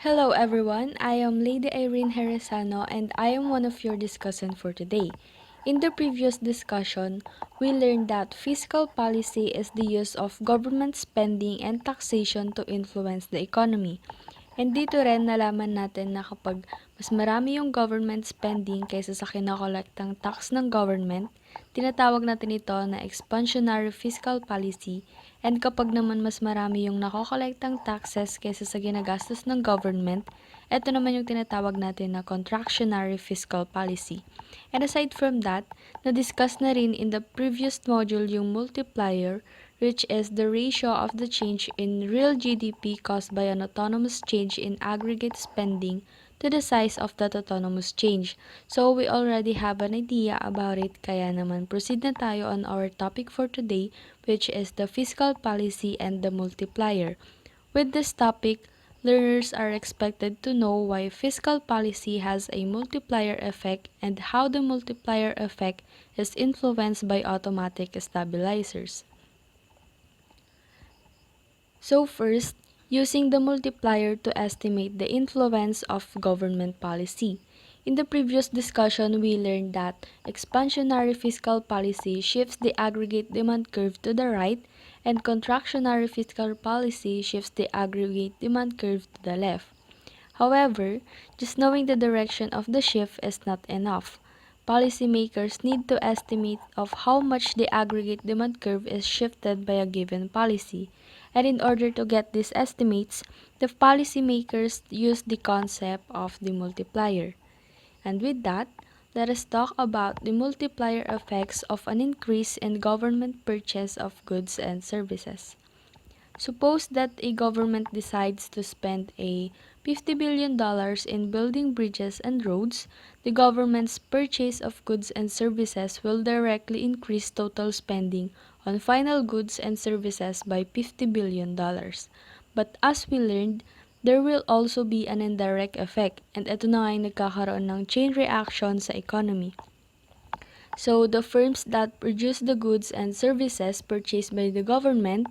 Hello everyone, I am Lady Irene Heresano and I am one of your discussants for today. In the previous discussion, we learned that fiscal policy is the use of government spending and taxation to influence the economy. And dito rin nalaman natin na kapag mas marami yung government spending kaysa sa kinakolektang tax ng government, tinatawag natin ito na expansionary fiscal policy. And kapag naman mas marami yung nakokolektang taxes kaysa sa ginagastos ng government, ito naman yung tinatawag natin na contractionary fiscal policy. And aside from that, na-discuss na rin in the previous module yung multiplier, which is the ratio of the change in real GDP caused by an autonomous change in aggregate spending to the size of that autonomous change. So we already have an idea about it, kaya naman proceed na tayo on our topic for today, which is the fiscal policy and the multiplier. With this topic, learners are expected to know why fiscal policy has a multiplier effect and how the multiplier effect is influenced by automatic stabilizers. So first, using the multiplier to estimate the influence of government policy. In the previous discussion, we learned that expansionary fiscal policy shifts the aggregate demand curve to the right, and contractionary fiscal policy shifts the aggregate demand curve to the left. However, just knowing the direction of the shift is not enough. Policymakers need to estimate of how much the aggregate demand curve is shifted by a given policy. And in order to get these estimates, the policymakers use the concept of the multiplier. And with that, let us talk about the multiplier effects of an increase in government purchase of goods and services. Suppose that a government decides to spend a $50 billion in building bridges and roads. The government's purchase of goods and services will directly increase total spending on final goods and services by $50 billion. But as we learned, there will also be an indirect effect, and ito na nga yung nagkakaroon ng chain reaction sa economy. So, the firms that produce the goods and services purchased by the government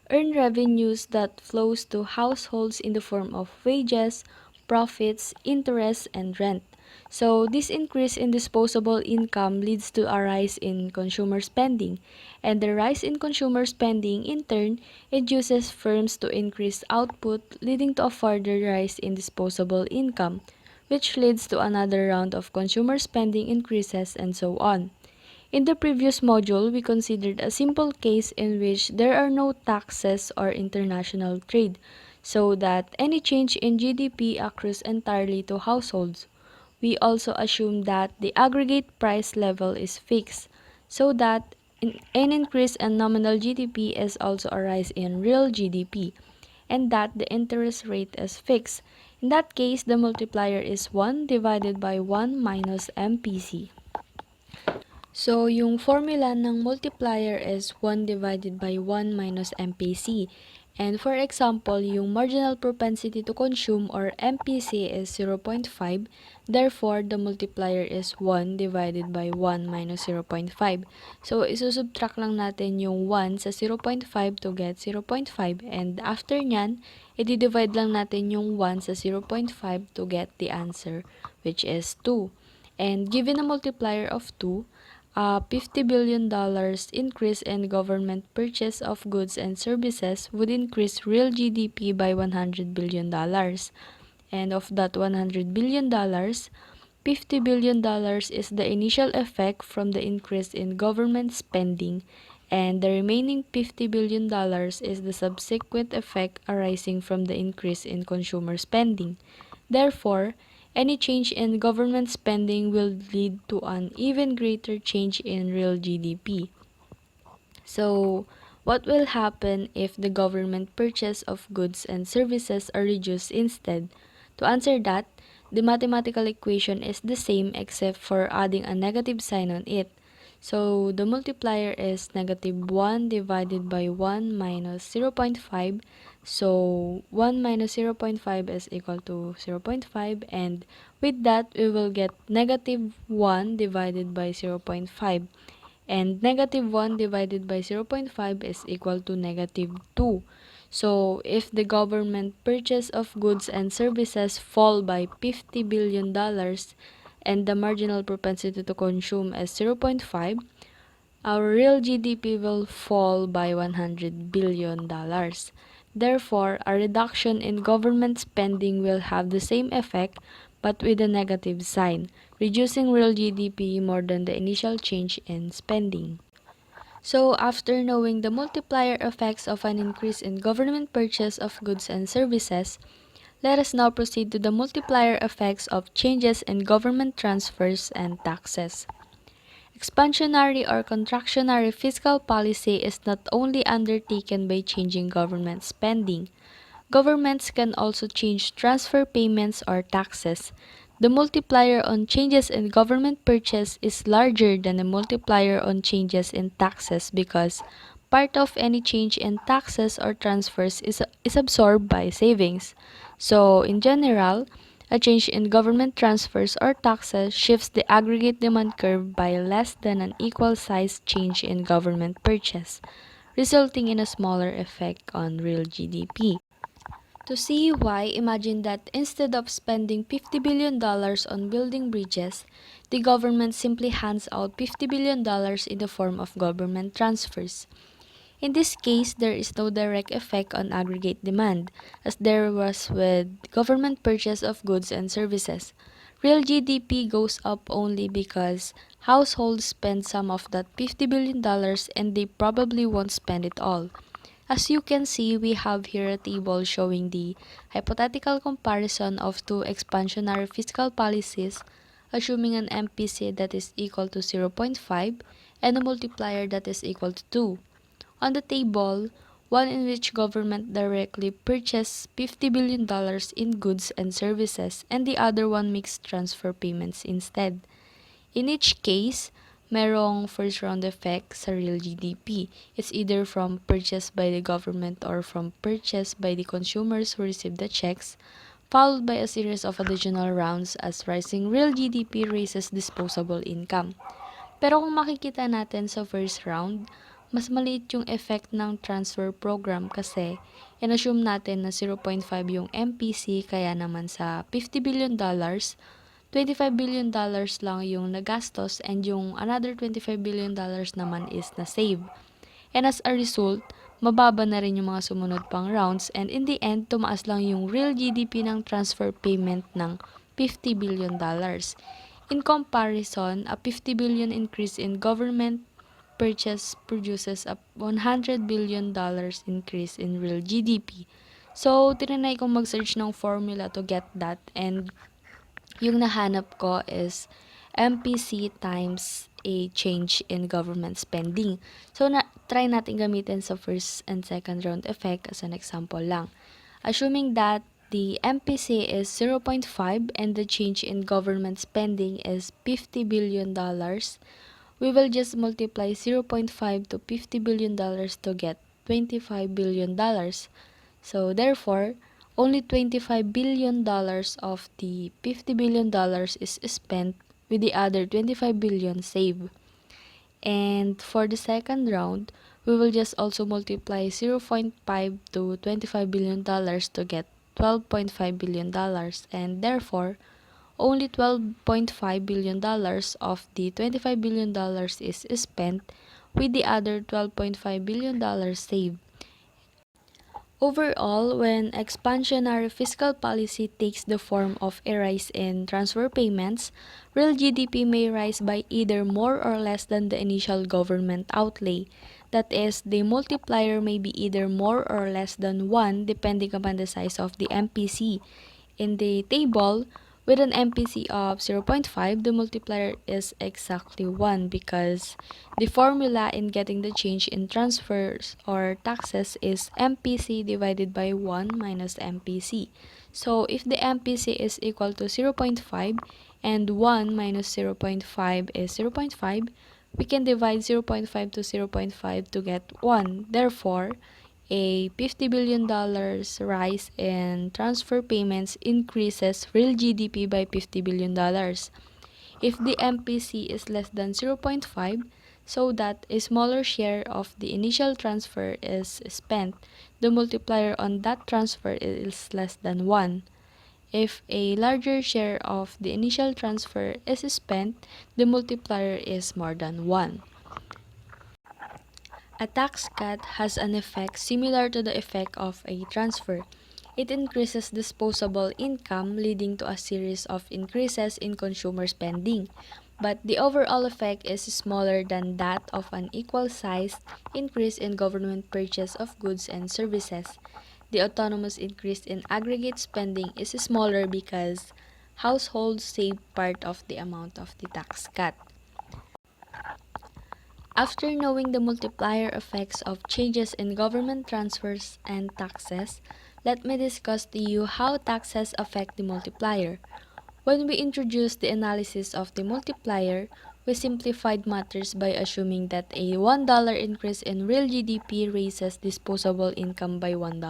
earn revenues that flows to households in the form of wages, profits, interest, and rent. So, this increase in disposable income leads to a rise in consumer spending, and the rise in consumer spending in turn induces firms to increase output, leading to a further rise in disposable income, which leads to another round of consumer spending increases and so on. In the previous module, we considered a simple case in which there are no taxes or international trade, so that any change in GDP accrues entirely to households. We also assume that the aggregate price level is fixed, so that an increase in nominal GDP is also a rise in real GDP, and that the interest rate is fixed. In that case, the multiplier is 1 divided by 1 minus MPC. So, yung formula ng multiplier is 1 divided by 1 minus MPC. And for example, yung marginal propensity to consume or MPC is 0.5. Therefore, the multiplier is 1 divided by 1 minus 0.5. So, isusubtract lang natin yung 1 sa 0.5 to get 0.5. And after nyan, i-divide lang natin yung 1 sa 0.5 to get the answer, which is 2. And given a multiplier of 2, $50 billion increase in government purchase of goods and services would increase real GDP by $100 billion. And of that $100 billion, $50 billion is the initial effect from the increase in government spending, and the remaining $50 billion is the subsequent effect arising from the increase in consumer spending. Therefore, any change in government spending will lead to an even greater change in real GDP. So, what will happen if the government purchase of goods and services are reduced instead? To answer that, the mathematical equation is the same except for adding a negative sign on it. So, the multiplier is negative 1 divided by 1 minus 0.5. So, 1 minus 0.5 is equal to 0.5, and with that, we will get negative 1 divided by 0.5. And negative 1 divided by 0.5 is equal to negative 2. So, if the government purchase of goods and services fall by $50 billion and the marginal propensity to consume is 0.5, our real GDP will fall by $100 billion. Therefore, a reduction in government spending will have the same effect but with a negative sign, reducing real GDP more than the initial change in spending. So, after knowing the multiplier effects of an increase in government purchase of goods and services, let us now proceed to the multiplier effects of changes in government transfers and taxes. Expansionary or contractionary fiscal policy is not only undertaken by changing government spending. Governments can also change transfer payments or taxes. The multiplier on changes in government purchase is larger than the multiplier on changes in taxes because part of any change in taxes or transfers is absorbed by savings. So, in general, a change in government transfers or taxes shifts the aggregate demand curve by less than an equal size change in government purchase, resulting in a smaller effect on real GDP. To see why, imagine that instead of spending $50 billion on building bridges, the government simply hands out $50 billion in the form of government transfers. In this case, there is no direct effect on aggregate demand, as there was with government purchase of goods and services. Real GDP goes up only because households spend some of that $50 billion and they probably won't spend it all. As you can see, we have here a table showing the hypothetical comparison of two expansionary fiscal policies, assuming an MPC that is equal to 0.5 and a multiplier that is equal to 2. On the table, one in which government directly purchased $50 billion in goods and services and the other one makes transfer payments instead. In each case, merong first round effect sa real GDP. It's either from purchase by the government or from purchase by the consumers who receive the checks, followed by a series of additional rounds as rising real GDP raises disposable income. Pero kung makikita natin sa first round, mas maliit yung effect ng transfer program kasi inassume natin na 0.5 yung MPC kaya naman sa $50 billion, $25 billion lang yung nagastos and yung another $25 billion naman is na-save. And as a result, mababa na rin yung mga sumunod pang rounds and in the end, tumaas lang yung real GDP ng transfer payment ng $50 billion. In comparison, a 50 billion increase in government purchase produces a $100 billion increase in real GDP. So, tinanay kong mag-search ng formula to get that and yung nahanap ko is MPC times a change in government spending. So, try natin gamitin sa first and second round effect as an example lang. Assuming that the MPC is 0.5 and the change in government spending is $50 billion, we will just multiply 0.5 to $50 billion to get $25 billion. So therefore, only $25 billion of the $50 billion is spent with the other $25 billion saved. And for the second round, we will just also multiply 0.5 to $25 billion to get $12.5 billion, and therefore, only $12.5 billion of the $25 billion is spent with the other $12.5 billion saved. Overall, when expansionary fiscal policy takes the form of a rise in transfer payments, real GDP may rise by either more or less than the initial government outlay. That is, the multiplier may be either more or less than 1 depending upon the size of the MPC. In the table, with an MPC of 0.5, the multiplier is exactly 1 because the formula in getting the change in transfers or taxes is MPC divided by 1 minus MPC. So, if the MPC is equal to 0.5 and 1 minus 0.5 is 0.5, we can divide 0.5 to 0.5 to get 1. Therefore, a $50 billion rise in transfer payments increases real GDP by $50 billion. If the MPC is less than 0.5, so that a smaller share of the initial transfer is spent, the multiplier on that transfer is less than 1. If a larger share of the initial transfer is spent, the multiplier is more than 1. A tax cut has an effect similar to the effect of a transfer. It increases disposable income, leading to a series of increases in consumer spending. But the overall effect is smaller than that of an equal-sized increase in government purchase of goods and services. The autonomous increase in aggregate spending is smaller because households save part of the amount of the tax cut. After knowing the multiplier effects of changes in government transfers and taxes, let me discuss to you how taxes affect the multiplier. When we introduced the analysis of the multiplier, we simplified matters by assuming that a $1 increase in real GDP raises disposable income by $1.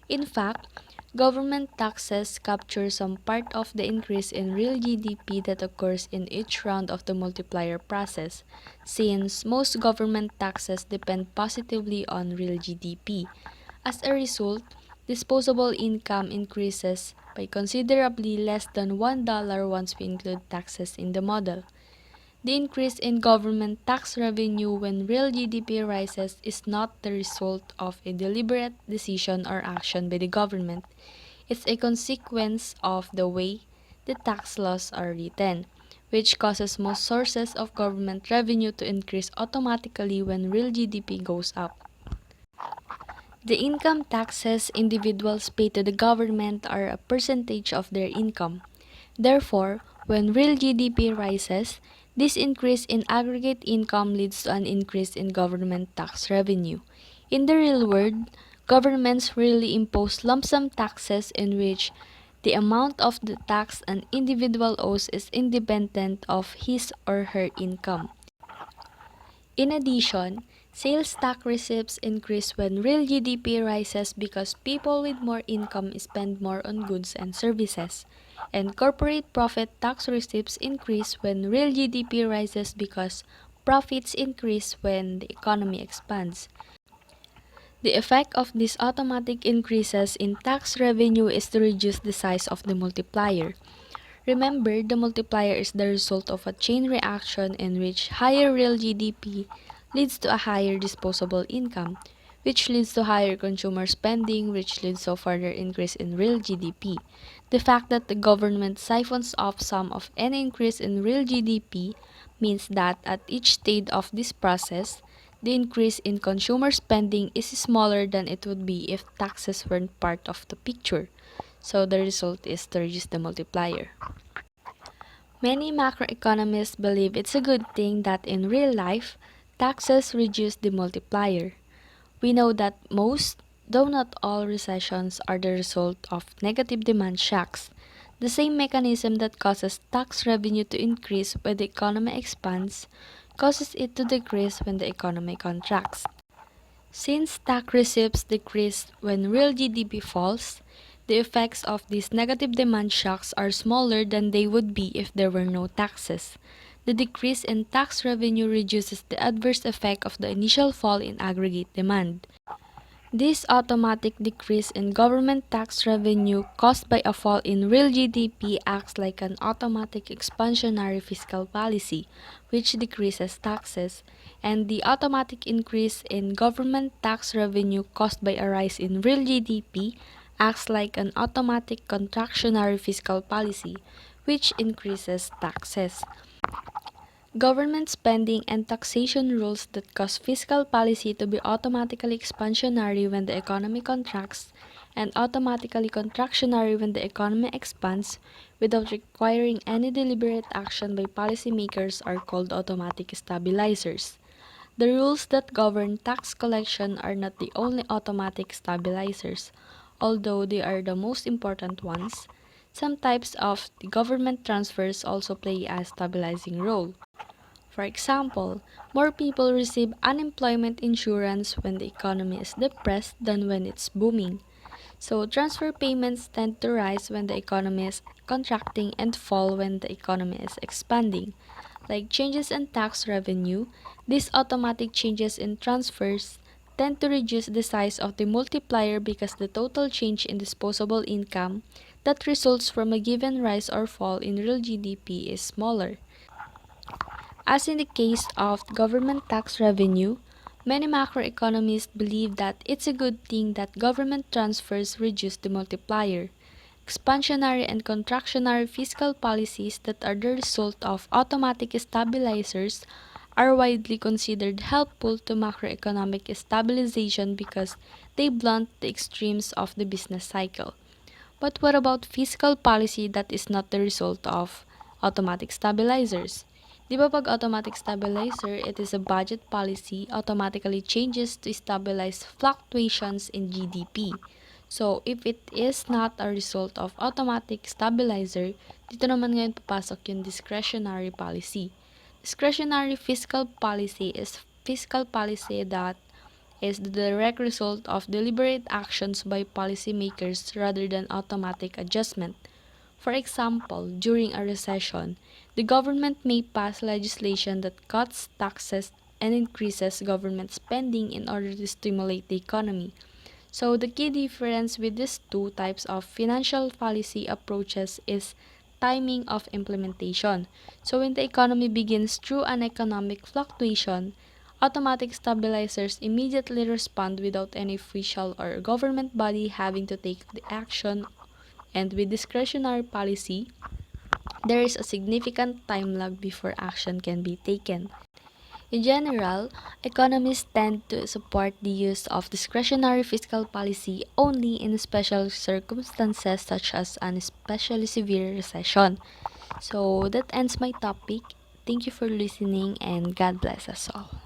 In fact, government taxes capture some part of the increase in real GDP that occurs in each round of the multiplier process, since most government taxes depend positively on real GDP. As a result, disposable income increases by considerably less than $1 once we include taxes in the model. The increase in government tax revenue when real GDP rises is not the result of a deliberate decision or action by the government. It's a consequence of the way the tax laws are written, which causes most sources of government revenue to increase automatically when real GDP goes up. The income taxes individuals pay to the government are a percentage of their income. Therefore, when real GDP rises, this increase in aggregate income leads to an increase in government tax revenue. In the real world, governments really impose lump sum taxes in which the amount of the tax an individual owes is independent of his or her income. In addition, sales tax receipts increase when real GDP rises because people with more income spend more on goods and services. And corporate profit tax receipts increase when real GDP rises because profits increase when the economy expands. The effect of these automatic increases in tax revenue is to reduce the size of the multiplier. Remember, the multiplier is the result of a chain reaction in which higher real GDP leads to a higher disposable income, which leads to higher consumer spending, which leads to a further increase in real GDP. The fact that the government siphons off some of any increase in real GDP means that at each stage of this process, the increase in consumer spending is smaller than it would be if taxes weren't part of the picture. So the result is to reduce the multiplier. Many macroeconomists believe it's a good thing that in real life, taxes reduce the multiplier. We know that most, though not all, recessions are the result of negative demand shocks. The same mechanism that causes tax revenue to increase when the economy expands causes it to decrease when the economy contracts. Since tax receipts decrease when real GDP falls, the effects of these negative demand shocks are smaller than they would be if there were no taxes. The decrease in tax revenue reduces the adverse effect of the initial fall in aggregate demand. This automatic decrease in government tax revenue caused by a fall in real GDP acts like an automatic expansionary fiscal policy, which decreases taxes, and the automatic increase in government tax revenue caused by a rise in real GDP acts like an automatic contractionary fiscal policy, which increases taxes. Government spending and taxation rules that cause fiscal policy to be automatically expansionary when the economy contracts and automatically contractionary when the economy expands without requiring any deliberate action by policymakers are called automatic stabilizers. The rules that govern tax collection are not the only automatic stabilizers, although they are the most important ones. Some types of government transfers also play a stabilizing role. For example, more people receive unemployment insurance when the economy is depressed than when it's booming. So transfer payments tend to rise when the economy is contracting and fall when the economy is expanding. like changes in tax revenue. These automatic changes in transfers tend to reduce the size of the multiplier because the total change in disposable income that results from a given rise or fall in real GDP is smaller. As in the case of government tax revenue, many macroeconomists believe that it's a good thing that government transfers reduce the multiplier. Expansionary and contractionary fiscal policies that are the result of automatic stabilizers are widely considered helpful to macroeconomic stabilization because they blunt the extremes of the business cycle. But what about fiscal policy that is not the result of automatic stabilizers? Di ba pag automatic stabilizer, it is a budget policy automatically changes to stabilize fluctuations in GDP. So, if it is not a result of automatic stabilizer, dito naman ngayon papasok yung discretionary policy. Discretionary fiscal policy is fiscal policy that is the direct result of deliberate actions by policymakers rather than automatic adjustment. For example, during a recession, the government may pass legislation that cuts taxes and increases government spending in order to stimulate the economy. So, the key difference with these two types of financial policy approaches is timing of implementation. So, when the economy begins through an economic fluctuation, automatic stabilizers immediately respond without any official or government body having to take the action, and with discretionary policy, there is a significant time lag before action can be taken. In general, economists tend to support the use of discretionary fiscal policy only in special circumstances such as an especially severe recession. So that ends my topic. Thank you for listening and God bless us all.